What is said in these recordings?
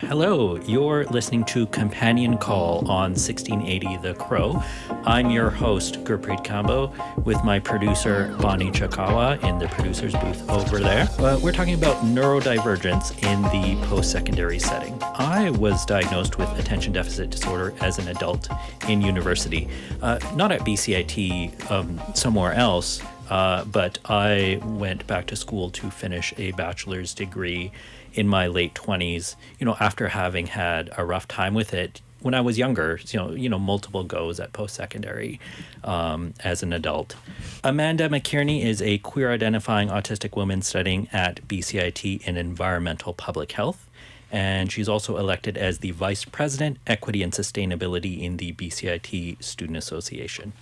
Hello, you're listening to Companion Call on 1680 The Crow. I'm your host, Gurpreet Kambo, with my producer, Bonnie Chakawa, in the producer's booth over there. We're talking about neurodivergence in the post-secondary setting. I was diagnosed with attention deficit disorder as an adult in university, not at BCIT, somewhere else, but I went back to school to finish a bachelor's degree in my late 20s, after having had a rough time with it when I was younger, multiple goes at post-secondary as an adult. Amanda McKearney is a queer-identifying autistic woman studying at BCIT in environmental public health, and she's also elected as the Vice President, Equity and Sustainability in the BCIT Student Association.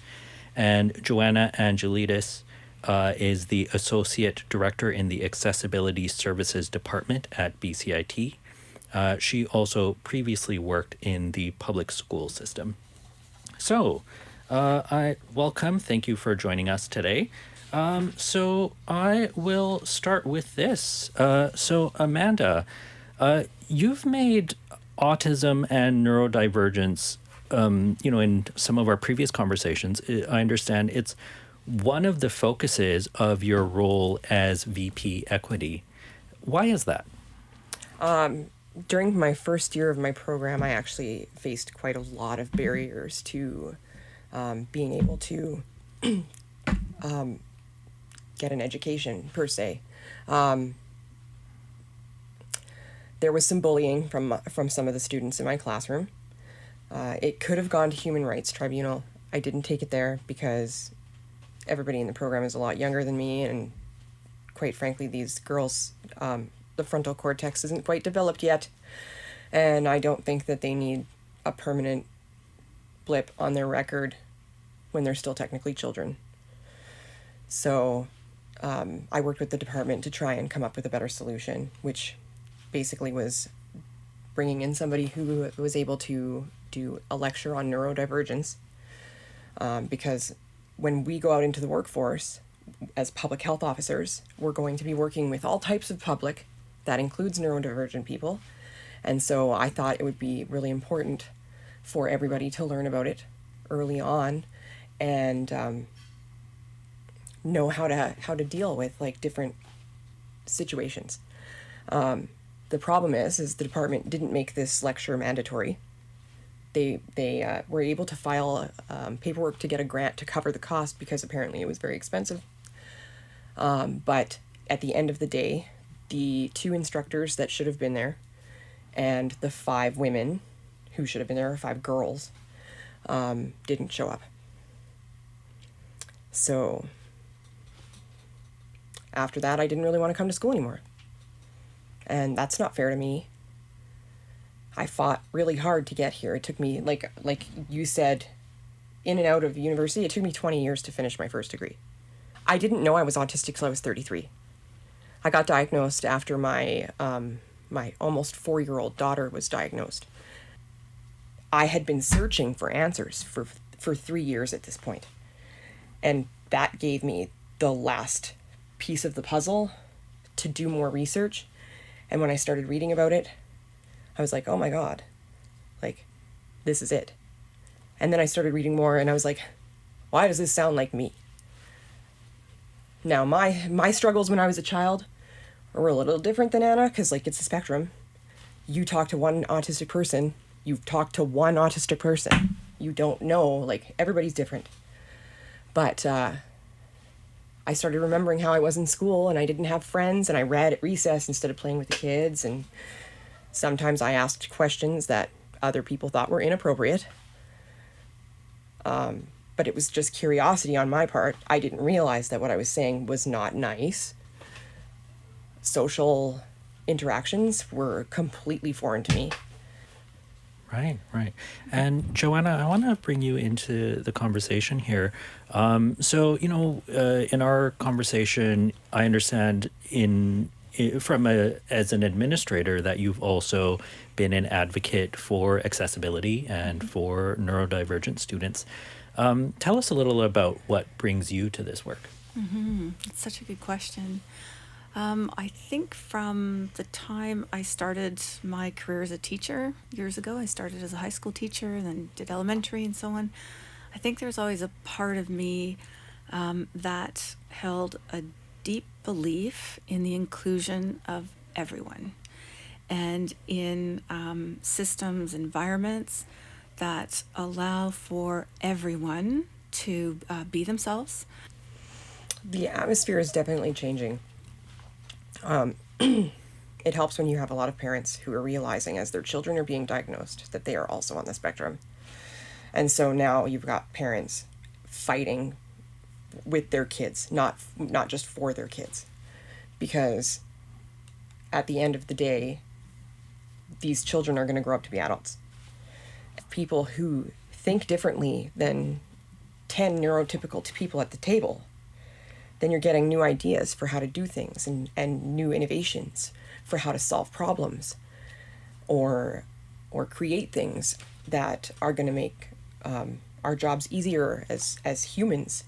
And Joanna Angelidis is the Associate Director in the Accessibility Services Department at BCIT. She also previously worked in the public school system. So, welcome. Thank you for joining us today. So I will start with this. So Amanda, you've made autism and neurodivergence, in some of our previous conversations. I understand it's one of the focuses of your role as VP Equity. Why is that? During my first year of my program, I actually faced quite a lot of barriers to being able to get an education, per se. There was some bullying from some of the students in my classroom. It could have gone to Human Rights Tribunal. I didn't take it there because everybody in the program is a lot younger than me, and quite frankly, these girls, the frontal cortex isn't quite developed yet, and I don't think that they need a permanent blip on their record when they're still technically children. So I worked with the department to try and come up with a better solution, which basically was bringing in somebody who was able to do a lecture on neurodivergence, because when we go out into the workforce as public health officers, we're going to be working with all types of public. That includes neurodivergent people. And so I thought it would be really important for everybody to learn about it early on and know how to deal with different situations. The problem is the department didn't make this lecture mandatory. They were able to file paperwork to get a grant to cover the cost because apparently it was very expensive. But at the end of the day, the 2 instructors that should have been there and the 5 women who should have been there, or 5 girls, didn't show up. So after that, I didn't really want to come to school anymore. And that's not fair to me. I fought really hard to get here. It took me, like you said, in and out of university, it took me 20 years to finish my first degree. I didn't know I was autistic till I was 33. I got diagnosed after my almost 4-year-old daughter was diagnosed. I had been searching for answers for 3 years at this point. And that gave me the last piece of the puzzle to do more research. And when I started reading about it, I was like, oh my God, this is it. And then I started reading more and I was like, why does this sound like me? Now, my struggles when I was a child were a little different than Anna, because it's a spectrum. You talk to one autistic person, you've talked to one autistic person. You don't know, everybody's different. But I started remembering how I was in school and I didn't have friends and I read at recess instead of playing with the kids, and sometimes I asked questions that other people thought were inappropriate. But it was just curiosity on my part. I didn't realize that what I was saying was not nice. Social interactions were completely foreign to me. Right. And Joanna, I want to bring you into the conversation here. In our conversation, I understand as an administrator that you've also been an advocate for accessibility and for neurodivergent students. Tell us a little about what brings you to this work. It's such a good question. I think from the time I started my career as a teacher years ago, I started as a high school teacher, then did elementary and so on. I think there's always a part of me that held a deep belief in the inclusion of everyone and in systems, environments that allow for everyone to be themselves. The atmosphere is definitely changing. It helps when you have a lot of parents who are realizing as their children are being diagnosed that they are also on the spectrum. And so now you've got parents fighting with their kids, not just for their kids. Because at the end of the day, these children are going to grow up to be adults. People who think differently than 10 neurotypical people at the table, then you're getting new ideas for how to do things and new innovations for how to solve problems or create things that are going to make our jobs easier as humans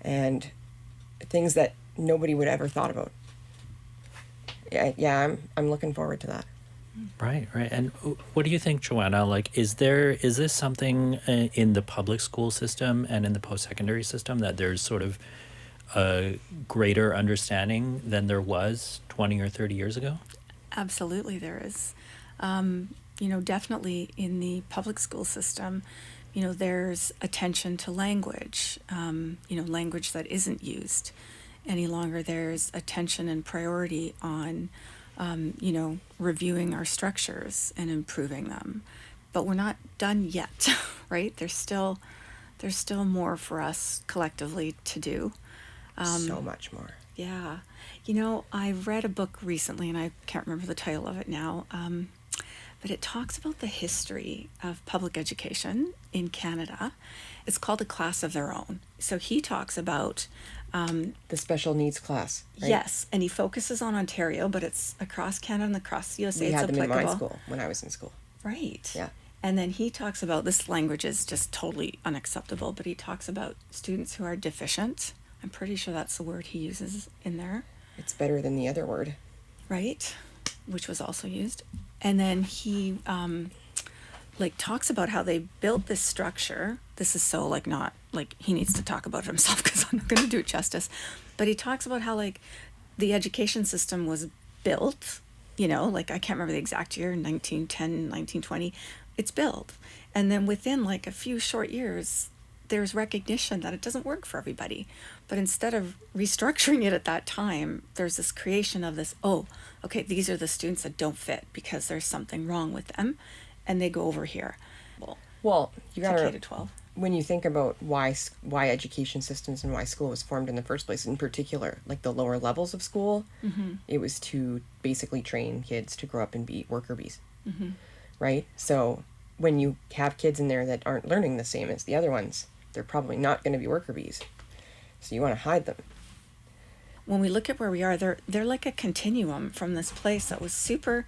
and things that nobody would ever thought about. Yeah, I'm looking forward to that. Right. And what do you think, Joanna? Like, is this something in the public school system and in the post-secondary system that there's sort of a greater understanding than there was 20 or 30 years ago? Absolutely, there is. Definitely in the public school system, there's attention to language, language that isn't used any longer. There's attention and priority on, reviewing our structures and improving them. But we're not done yet, right? There's still more for us collectively to do. So much more. Yeah. I read a book recently, and I can't remember the title of it now, but it talks about the history of public education in Canada. It's called A Class of Their Own. So he talks about... the special needs class, right? Yes, and he focuses on Ontario, but it's across Canada and across the USA. We it's had them applicable. in my school when I was in school. Right. Yeah. And then he talks about, this language is just totally unacceptable, but he talks about students who are deficient. I'm pretty sure that's the word he uses in there. It's better than the other word. Right, which was also used. And then he talks about how they built this structure. This is so not he needs to talk about it himself because I'm not going to do it justice. But he talks about how the education system was built, I can't remember the exact year, 1910, 1920. It's built. And then within a few short years, there's recognition that it doesn't work for everybody. But instead of restructuring it at that time, there's this creation of this, these are the students that don't fit because there's something wrong with them, and they go over here. Well, you got K to 12. When you think about why education systems and why school was formed in the first place, in particular, the lower levels of school, it was to basically train kids to grow up and be worker bees, right? So when you have kids in there that aren't learning the same as the other ones, they're probably not going to be worker bees. So you want to hide them. When we look at where we are, they're like a continuum from this place that was super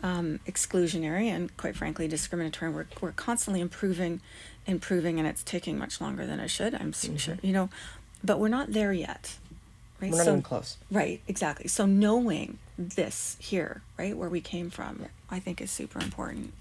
exclusionary and, quite frankly, discriminatory. We're constantly improving, and it's taking much longer than it should, I'm sure, but we're not there yet, right? We're not even close. Right, exactly. So knowing this here, right, where we came from, I think is super important.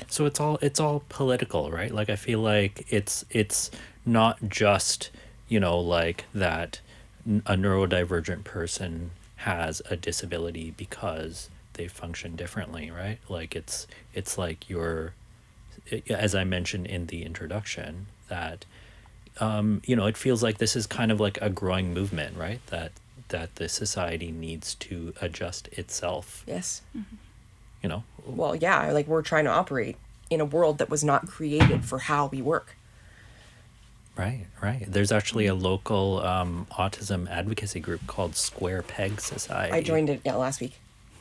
So it's all political, right? I feel like it's not just, that a neurodivergent person has a disability because they function differently, right? It's as I mentioned in the introduction, that it feels like this is kind of a growing movement, right? That the society needs to adjust itself. Yes. Mm-hmm. Well, yeah, we're trying to operate in a world that was not created for how we work. Right. There's actually a local autism advocacy group called Square Peg Society. I joined it last week.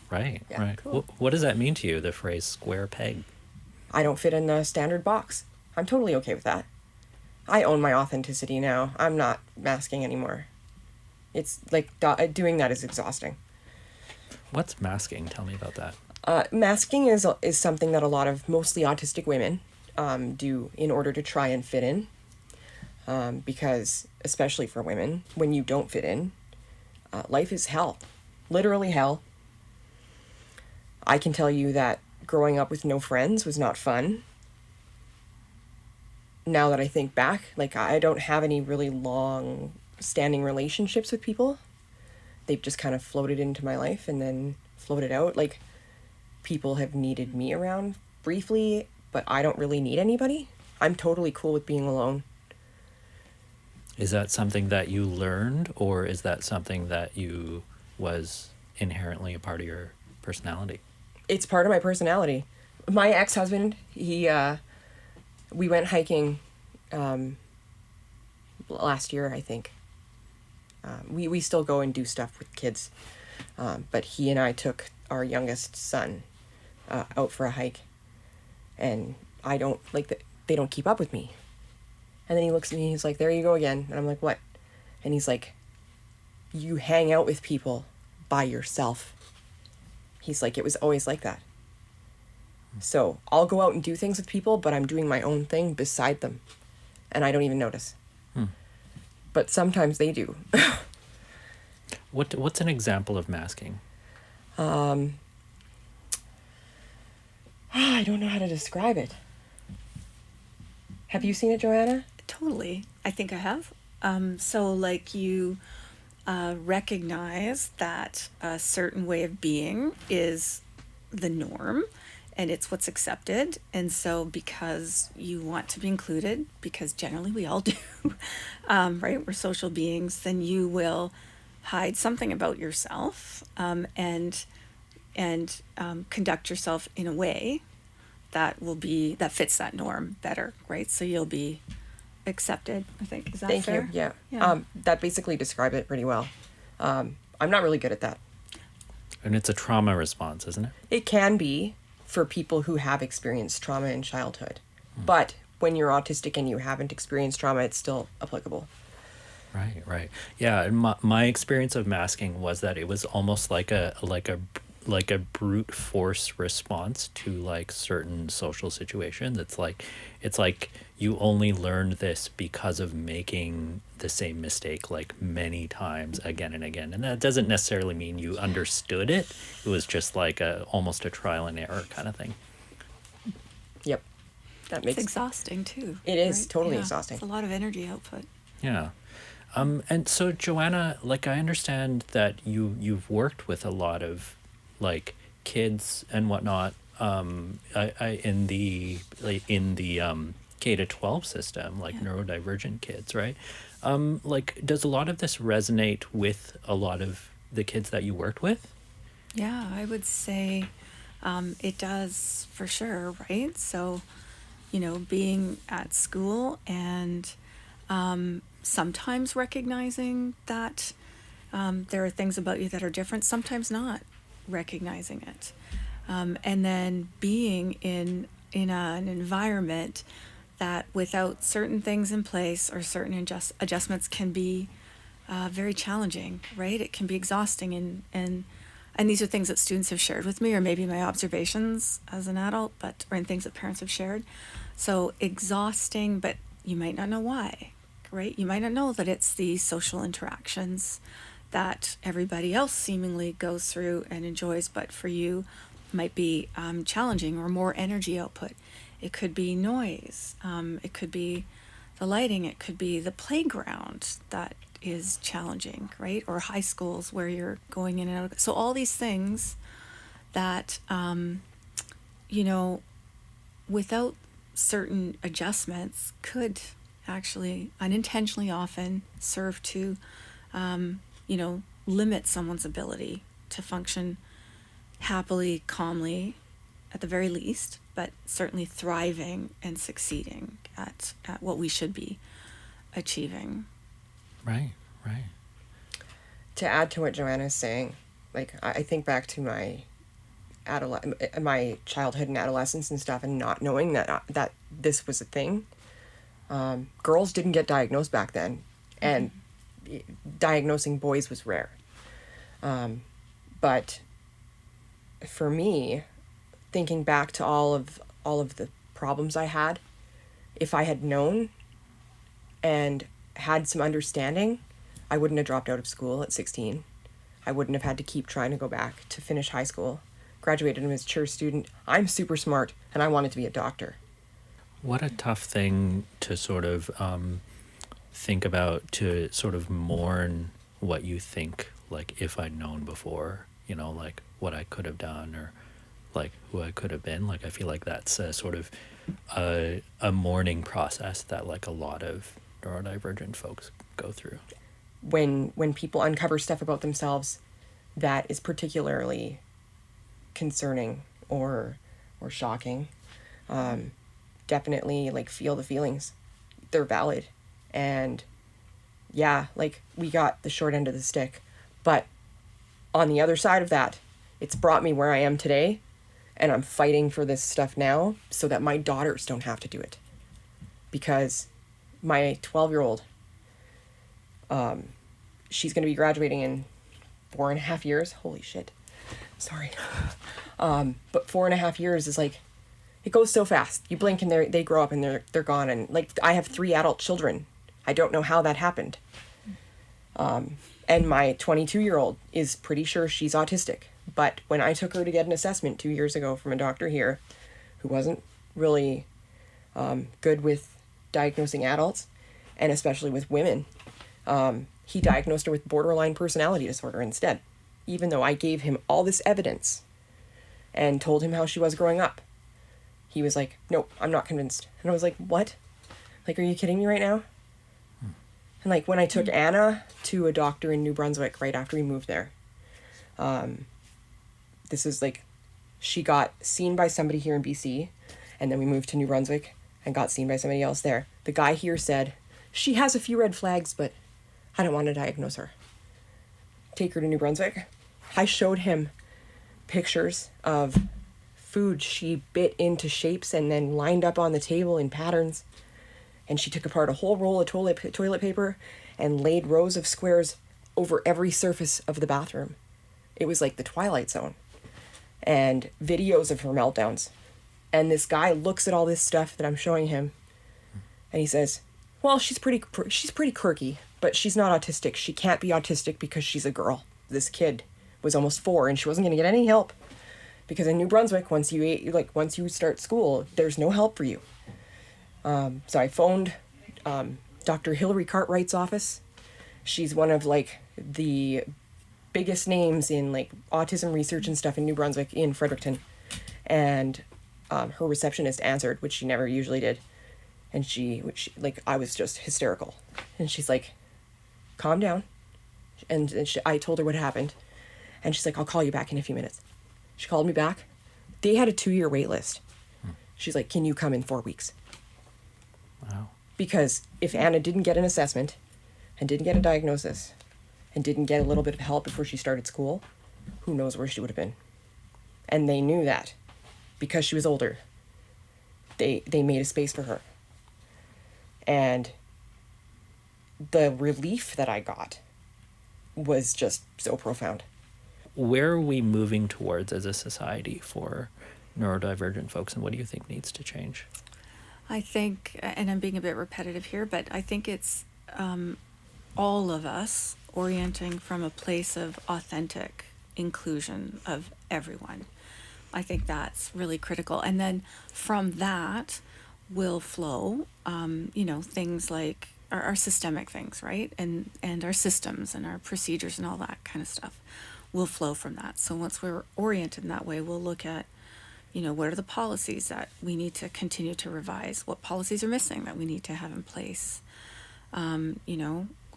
Right. Cool. What does that mean to you, the phrase square peg? I don't fit in the standard box. I'm totally okay with that. I own my authenticity now. I'm not masking anymore. It's doing that is exhausting. What's masking? Tell me about that. Masking is something that a lot of mostly autistic women do in order to try and fit in. Because, especially for women, when you don't fit in, Life is hell, literally hell. I can tell you that growing up with no friends was not fun. Now that I think back, like, I don't have any really long standing relationships with people. They've just kind of floated into my life and then floated out. Like, people have needed me around briefly, but I don't really need anybody. I'm totally cool with being alone. Is that something that you learned, or is that something that you was inherently a part of your personality? It's part of my personality. My ex-husband, we went hiking last year, I think. We still go and do stuff with kids, but he and I took our youngest son out for a hike, and I don't like they don't keep up with me. And then he looks at me, he's like, "There you go again." And I'm like, "What?" And he's like, "You hang out with people by yourself." He's like, "It was always like that." So I'll go out and do things with people, but I'm doing my own thing beside them, and I don't even notice. But sometimes they do. What's an example of masking? I don't know how to describe it. Have you seen it, Joanna? Totally. I think I have. So like you recognize that a certain way of being is the norm and it's what's accepted. And so because you want to be included, because generally we all do, right? We're social beings, then you will hide something about yourself and conduct yourself in a way that fits that norm better, right? So you'll be accepted, I think. Is that Thank fair? you. Yeah. Yeah. That basically described it pretty well. I'm not really good at that. And it's a trauma response, isn't it? It can be for people who have experienced trauma in childhood. But when you're autistic and you haven't experienced trauma, it's still applicable. Right. Yeah, and my experience of masking was that it was almost like a brute force response to like certain social situations. It's like you only learned this because of making the same mistake like many times again and again. And that doesn't necessarily mean you understood it. It was just like almost a trial and error kind of thing. Yep. That makes It's exhausting too. It is right? totally Yeah, exhausting. It's a lot of energy output. Yeah. And so Joanna, like I understand that you've worked with a lot of like kids and whatnot I in the K-12 system, like neurodivergent kids, right? Like does a lot of this resonate with a lot of the kids that you worked with? Yeah, I would say it does for sure, right? So, being at school and sometimes recognizing that there are things about you that are different, sometimes not recognizing it. And then being in an environment that without certain things in place or certain adjustments can be very challenging, right? It can be exhausting and these are things that students have shared with me, or maybe my observations as an adult, or things that parents have shared. So exhausting, but you might not know why, right? You might not know that it's the social interactions that everybody else seemingly goes through and enjoys, but for you might be challenging or more energy output. It could be noise. It could be the lighting. It could be the playground that is challenging, right? Or high schools where you're going in and out. So all these things that, without certain adjustments could actually unintentionally often serve to, limit someone's ability to function happily, calmly, at the very least, but certainly thriving and succeeding at what we should be achieving. Right. To add to what Joanna's saying, like I think back to my childhood and adolescence and stuff, and not knowing that this was a thing. Girls didn't get diagnosed back then, and diagnosing boys was rare. But for me, thinking back to all of the problems I had, if I had known and had some understanding, I wouldn't have dropped out of school at 16. I wouldn't have had to keep trying to go back to finish high school. Graduated as a mature student. I'm super smart, and I wanted to be a doctor. What a tough thing to sort of think about, to sort of mourn what you think, like, if I'd known before, you know, like what I could have done, or like who I could have been. Like, I feel like that's a sort of a mourning process that like a lot of neurodivergent folks go through. When people uncover stuff about themselves that is particularly concerning or shocking, definitely like feel the feelings. They're valid. And yeah, like we got the short end of the stick, but on the other side of that, it's brought me where I am today, and I'm fighting for this stuff now so that my daughters don't have to do it. Because my 12-year-old, she's going to be graduating in 4.5 years. Holy shit. Sorry. But 4.5 years is like, it goes so fast. You blink and they grow up and they're gone. And like, I have 3 adult children. I don't know how that happened. And my 22-year-old is pretty sure she's autistic. But when I took her to get an assessment 2 years ago from a doctor here, who wasn't really good with diagnosing adults, and especially with women, he diagnosed her with borderline personality disorder instead, even though I gave him all this evidence and told him how she was growing up. He was like, nope, I'm not convinced. And I was like, what? Like, are you kidding me right now? And like, when I took Anna to a doctor in New Brunswick right after we moved there, this is like, she got seen by somebody here in BC, and then we moved to New Brunswick and got seen by somebody else there. The guy here said, she has a few red flags, but I don't want to diagnose her. Take her to New Brunswick. I showed him pictures of food she bit into shapes and then lined up on the table in patterns. And she took apart a whole roll of toilet paper and laid rows of squares over every surface of the bathroom. It was like the Twilight Zone. And videos of her meltdowns. And this guy looks at all this stuff that I'm showing him, and he says, well, she's pretty quirky, but she's not autistic. She can't be autistic because she's a girl. This kid was almost 4, and she wasn't going to get any help, because in New Brunswick, once you start school, there's no help for you. So I phoned Dr. Hilary Cartwright's office. She's one of like the biggest names in like autism research and stuff in New Brunswick, in Fredericton. And her receptionist answered, which she never usually did. And I was just hysterical. And she's like, calm down. And I told her what happened. And she's like, I'll call you back in a few minutes. She called me back. They had a 2-year wait list. She's like, can you come in 4 weeks? Wow. Because if Anna didn't get an assessment and didn't get a diagnosis and didn't get a little bit of help before she started school, who knows where she would have been. And they knew that because she was older. They made a space for her. And the relief that I got was just so profound. Where are we moving towards as a society for neurodivergent folks, and what do you think needs to change? I think, and I'm being a bit repetitive here, but I think it's all of us orienting from a place of authentic inclusion of everyone. I think that's really critical. And then from that will flow, things like our systemic things, right? And our systems and our procedures and all that kind of stuff will flow from that. So once we're oriented in that way, we'll look at, what are the policies that we need to continue to revise? What policies are missing that we need to have in place?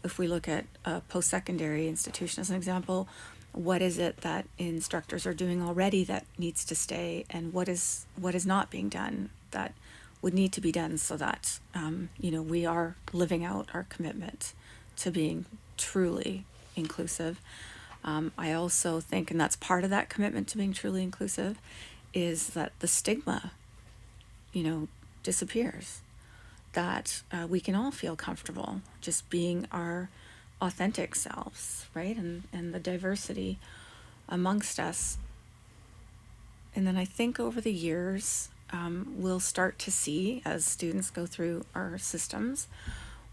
If we look at a post-secondary institution as an example, what is it that instructors are doing already that needs to stay, and what is not being done that would need to be done so that we are living out our commitment to being truly inclusive. I also think, and that's part of that commitment to being truly inclusive, is that the stigma, disappears. That we can all feel comfortable just being our authentic selves, right? And the diversity amongst us. And then I think over the years, we'll start to see, as students go through our systems,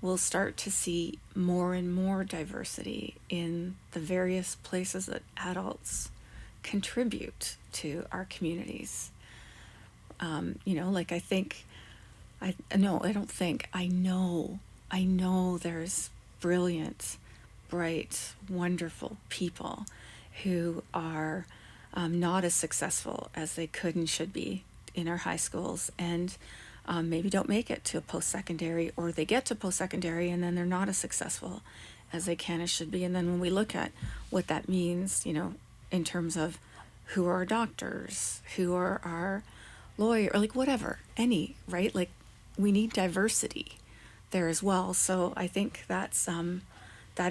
we'll start to see more and more diversity in the various places that adults contribute to our communities. Like I know there's brilliant, bright, wonderful people who are not as successful as they could and should be in our high schools, and maybe don't make it to a post-secondary, or they get to post-secondary and then they're not as successful as they can and should be. And then when we look at what that means, in terms of who are our doctors, who are our lawyer, or like whatever, right? Like, we need diversity there as well. So I think that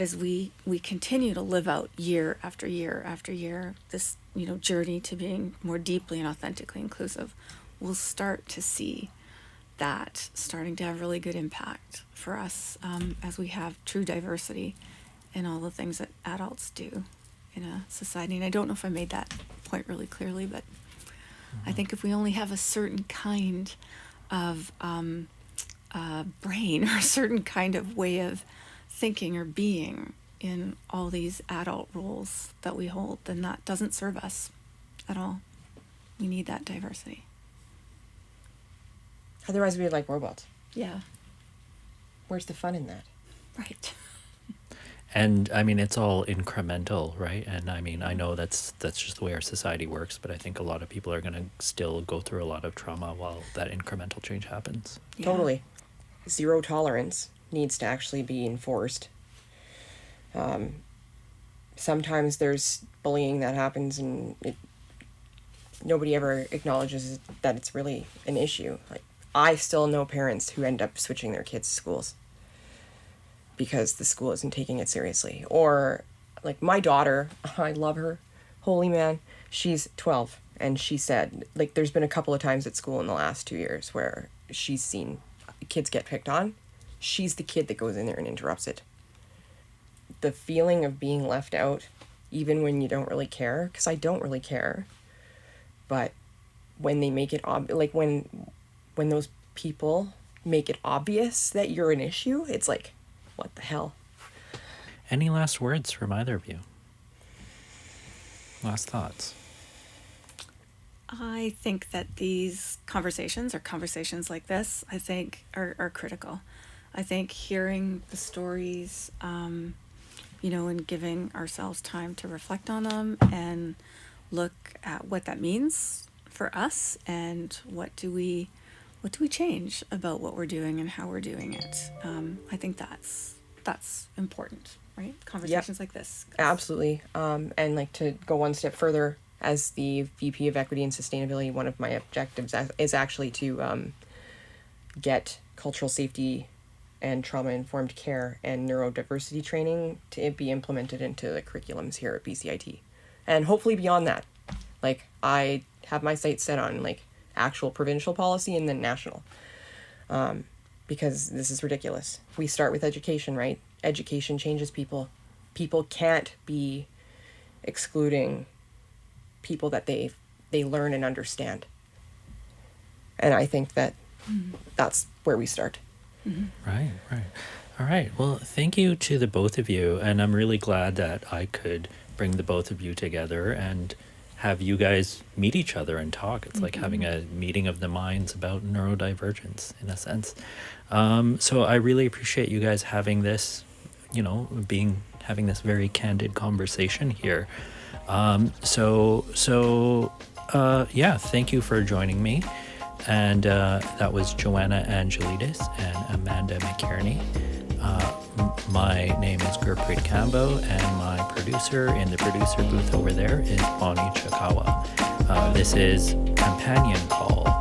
is we continue to live out year after year after year this journey to being more deeply and authentically inclusive. We'll start to see that starting to have really good impact for us as we have true diversity in all the things that adults do in a society. And I don't know if I made that point really clearly, but I think if we only have a certain kind of brain or a certain kind of way of thinking or being in all these adult roles that we hold, then that doesn't serve us at all. We need that diversity. Otherwise, we'd like robots. Yeah. Where's the fun in that? Right. And I mean, it's all incremental, right? And I mean, I know that's just the way our society works, but I think a lot of people are going to still go through a lot of trauma while that incremental change happens. Yeah. Totally. Zero tolerance needs to actually be enforced. Sometimes there's bullying that happens and nobody ever acknowledges that it's really an issue. Like, I still know parents who end up switching their kids' schools because the school isn't taking it seriously. Or like my daughter, I love her, holy man, she's 12, and she said, like, there's been a couple of times at school in the last 2 years where she's seen kids get picked on. She's the kid that goes in there and interrupts it. The feeling of being left out, even when you don't really care, because I don't really care, but when they make it like when those people make it obvious that you're an issue, it's like, what the hell? Any last words from either of you? Last thoughts? I think that these conversations, or conversations like this, I think are critical. I think hearing the stories, and giving ourselves time to reflect on them and look at what that means for us, and what do we change about what we're doing and how we're doing it. I think that's important, right? Conversations like this. Absolutely. And like, to go one step further, as the VP of Equity and Sustainability, one of my objectives is actually to get cultural safety and trauma-informed care and neurodiversity training to be implemented into the curriculums here at BCIT. And hopefully beyond that. Like, I have my sights set on, like, actual provincial policy and then national. Because this is ridiculous. We start with education, right? Education changes people. People can't be excluding people that they learn and understand. And I think that that's where we start. Mm-hmm. Right. All right. Well, thank you to the both of you. And I'm really glad that I could bring the both of you together and have you guys meet each other and talk. It's like having a meeting of the minds about neurodivergence, in a sense. So I really appreciate you guys having this, having this very candid conversation here. Thank you for joining me. And that was Joanna Angelidis and Amanda McKearney. My name is Gurpreet Kambo, and my producer in the producer booth over there is Bonnie Chakawa. This is Companion Call.